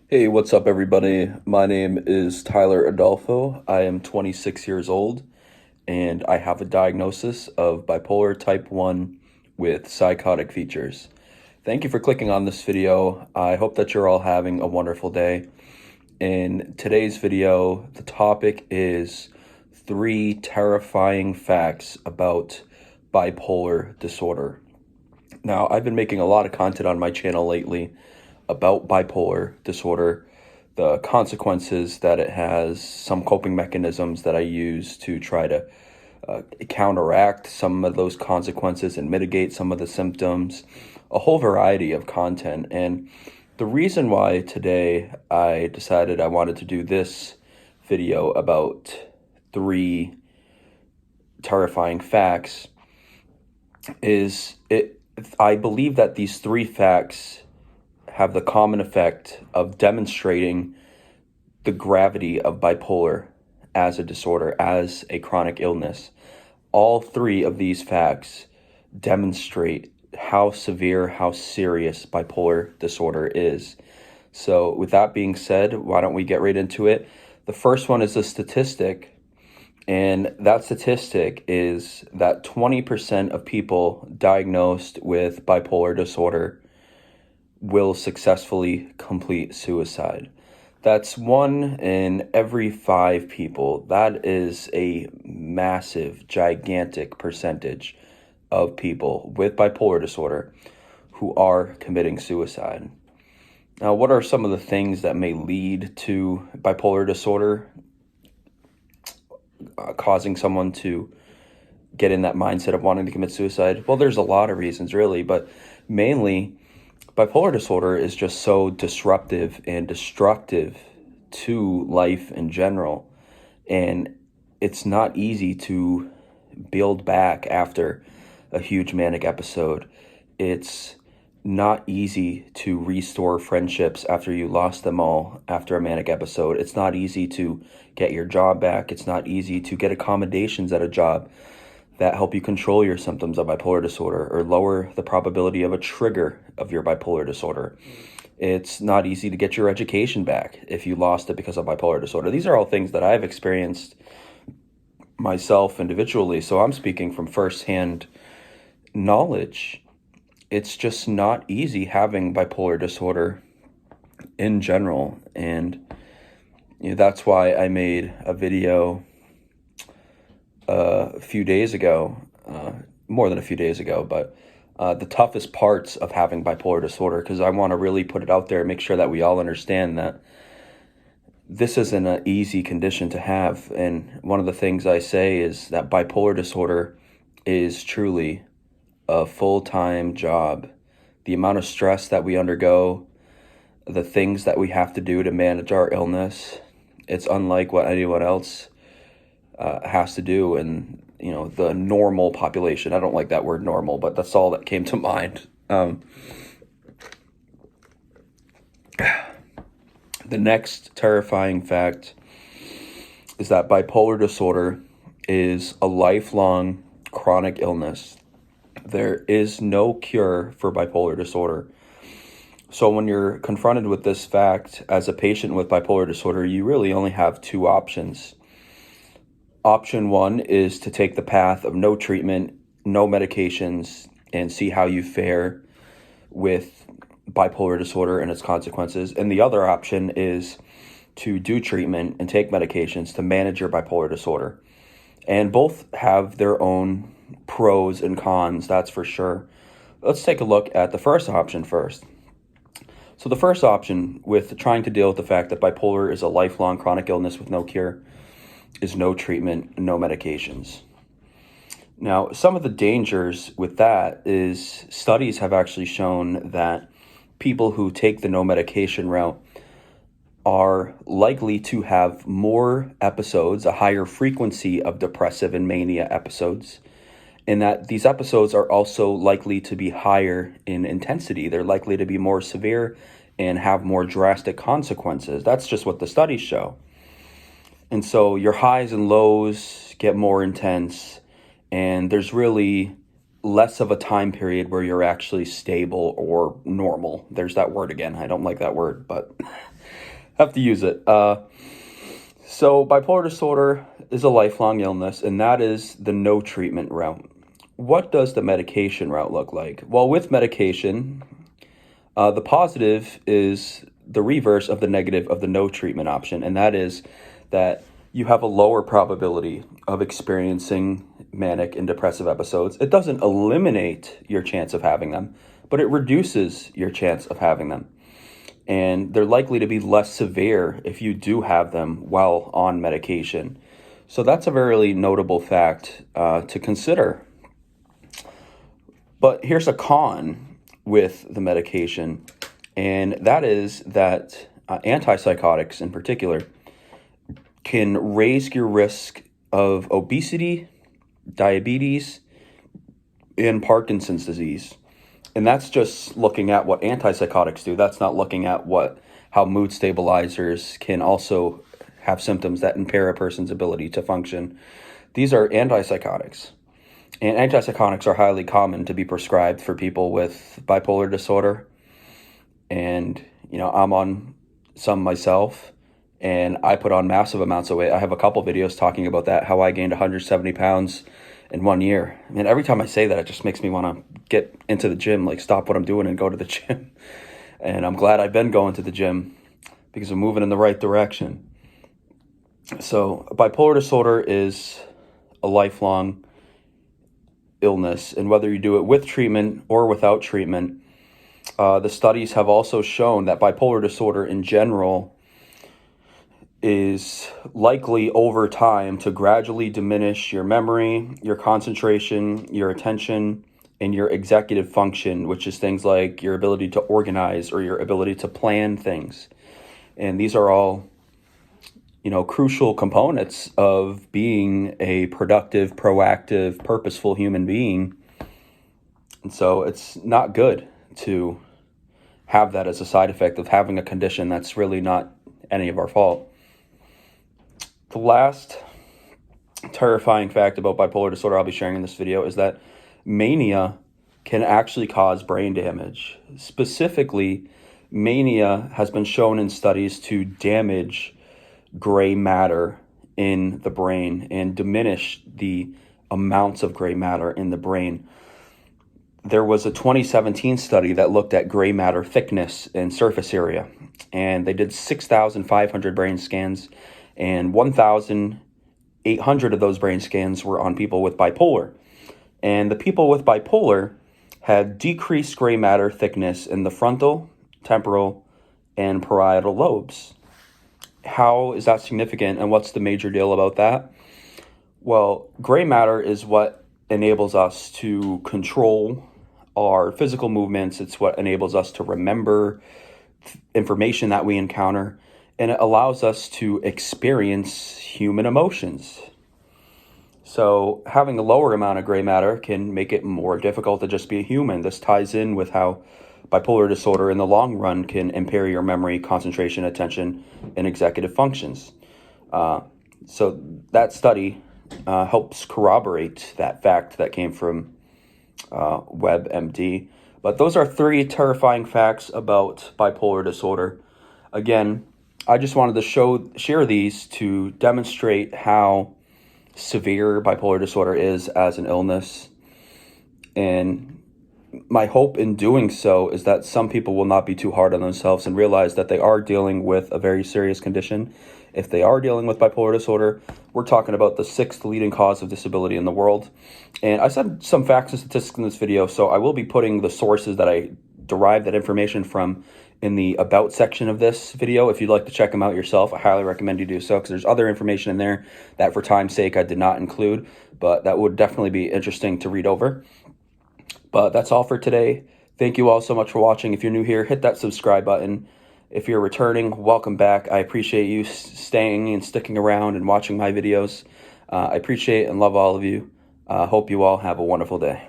Hey, what's up, everybody? My name is Tyler Adolfo. I am 26 years old, and I have a diagnosis of bipolar type 1 with psychotic features. Thank you for clicking on this video. I hope that you're all having a wonderful day. In today's video, the topic is 3 terrifying facts about bipolar disorder. Now, I've been making a lot of content on my channel lately about bipolar disorder, the consequences that it has, some coping mechanisms that I use to try to counteract some of those consequences and mitigate some of the symptoms, a whole variety of content. And the reason why today I decided I wanted to do this video about 3 terrifying facts is I believe that these 3 facts have the common effect of demonstrating the gravity of bipolar as a disorder, as a chronic illness. All 3 of these facts demonstrate how severe, how serious bipolar disorder is. So with that being said, why don't we get right into it? The first one is a statistic, and that statistic is that 20% of people diagnosed with bipolar disorder will successfully complete suicide. That's 1 in every 5 people. That is a massive, gigantic percentage of people with bipolar disorder who are committing suicide. Now, what are some of the things that may lead to bipolar disorder, causing someone to get in that mindset of wanting to commit suicide? Well, there's a lot of reasons, really, but mainly bipolar disorder is just so disruptive and destructive to life in general. And it's not easy to build back after a huge manic episode. It's not easy to restore friendships after you lost them all after a manic episode. It's not easy to get your job back. It's not easy to get accommodations at a job that help you control your symptoms of bipolar disorder or lower the probability of a trigger of your bipolar disorder. It's not easy to get your education back if you lost it because of bipolar disorder. These are all things that I've experienced myself individually, so I'm speaking from firsthand knowledge. It's just not easy having bipolar disorder in general, and that's why I made a video a few days ago, more than a few days ago, but the toughest parts of having bipolar disorder, because I want to really put it out there and make sure that we all understand that this isn't an easy condition to have. And one of the things I say is that bipolar disorder is truly a full-time job. The amount of stress that we undergo, the things that we have to do to manage our illness, it's unlike what anyone else has to do in the normal population. I don't like that word normal, but that's all that came to mind. The next terrifying fact is that bipolar disorder is a lifelong chronic illness. There is no cure for bipolar disorder. So when you're confronted with this fact as a patient with bipolar disorder, you really only have 2 options. Option 1 is to take the path of no treatment, no medications, and see how you fare with bipolar disorder and its consequences. And the other option is to do treatment and take medications to manage your bipolar disorder. And both have their own pros and cons, that's for sure. Let's take a look at the first option first. So the first option, with trying to deal with the fact that bipolar is a lifelong chronic illness with no cure, is no treatment, no medications. Now, some of the dangers with that is studies have actually shown that people who take the no medication route are likely to have more episodes, a higher frequency of depressive and mania episodes, and that these episodes are also likely to be higher in intensity. They're likely to be more severe and have more drastic consequences. That's just what the studies show. And so your highs and lows get more intense, and there's really less of a time period where you're actually stable or normal. There's that word again. I don't like that word, but have to use it. So bipolar disorder is a lifelong illness, and that is the no treatment route. What does the medication route look like? Well, with medication, the positive is the reverse of the negative of the no treatment option, and that is that you have a lower probability of experiencing manic and depressive episodes. It doesn't eliminate your chance of having them, but it reduces your chance of having them. And they're likely to be less severe if you do have them while on medication. So that's a very notable fact to consider. But here's a con with the medication, and that is that antipsychotics in particular can raise your risk of obesity, diabetes, and Parkinson's disease. And that's just looking at what antipsychotics do. That's not looking at how mood stabilizers can also have symptoms that impair a person's ability to function. These are antipsychotics. And antipsychotics are highly common to be prescribed for people with bipolar disorder. And, I'm on some myself, and I put on massive amounts of weight. I have a couple videos talking about that, how I gained 170 pounds in 1 year. I mean, every time I say that, it just makes me want to get into the gym, like stop what I'm doing and go to the gym. And I'm glad I've been going to the gym because I'm moving in the right direction. So bipolar disorder is a lifelong illness, and whether you do it with treatment or without treatment, the studies have also shown that bipolar disorder in general is likely over time to gradually diminish your memory, your concentration, your attention, and your executive function, which is things like your ability to organize or your ability to plan things. And these are all, crucial components of being a productive, proactive, purposeful human being. And so it's not good to have that as a side effect of having a condition that's really not any of our fault. The last terrifying fact about bipolar disorder I'll be sharing in this video is that mania can actually cause brain damage. Specifically, mania has been shown in studies to damage gray matter in the brain and diminish the amounts of gray matter in the brain. There was a 2017 study that looked at gray matter thickness and surface area, and they did 6,500 brain scans, and 1,800 of those brain scans were on people with bipolar. And the people with bipolar had decreased gray matter thickness in the frontal, temporal, and parietal lobes. How is that significant, and what's the major deal about that? Well, gray matter is what enables us to control our physical movements. It's what enables us to remember information that we encounter, and it allows us to experience human emotions. So having a lower amount of gray matter can make it more difficult to just be a human. This ties in with how bipolar disorder in the long run can impair your memory, concentration, attention, and executive functions. So that study helps corroborate that fact that came from WebMD. But those are 3 terrifying facts about bipolar disorder. Again, I just wanted to share these to demonstrate how severe bipolar disorder is as an illness. And my hope in doing so is that some people will not be too hard on themselves and realize that they are dealing with a very serious condition. If they are dealing with bipolar disorder, we're talking about the 6th leading cause of disability in the world. And I said some facts and statistics in this video, so I will be putting the sources that I derived that information from in the About section of this video. If you'd like to check them out yourself, I highly recommend you do so, because there's other information in there that for time's sake I did not include, but that would definitely be interesting to read over. But that's all for today. Thank you all so much for watching. If you're new here, hit that subscribe button. If you're returning, welcome back. I appreciate you staying and sticking around and watching my videos. I appreciate and love all of you. Hope you all have a wonderful day.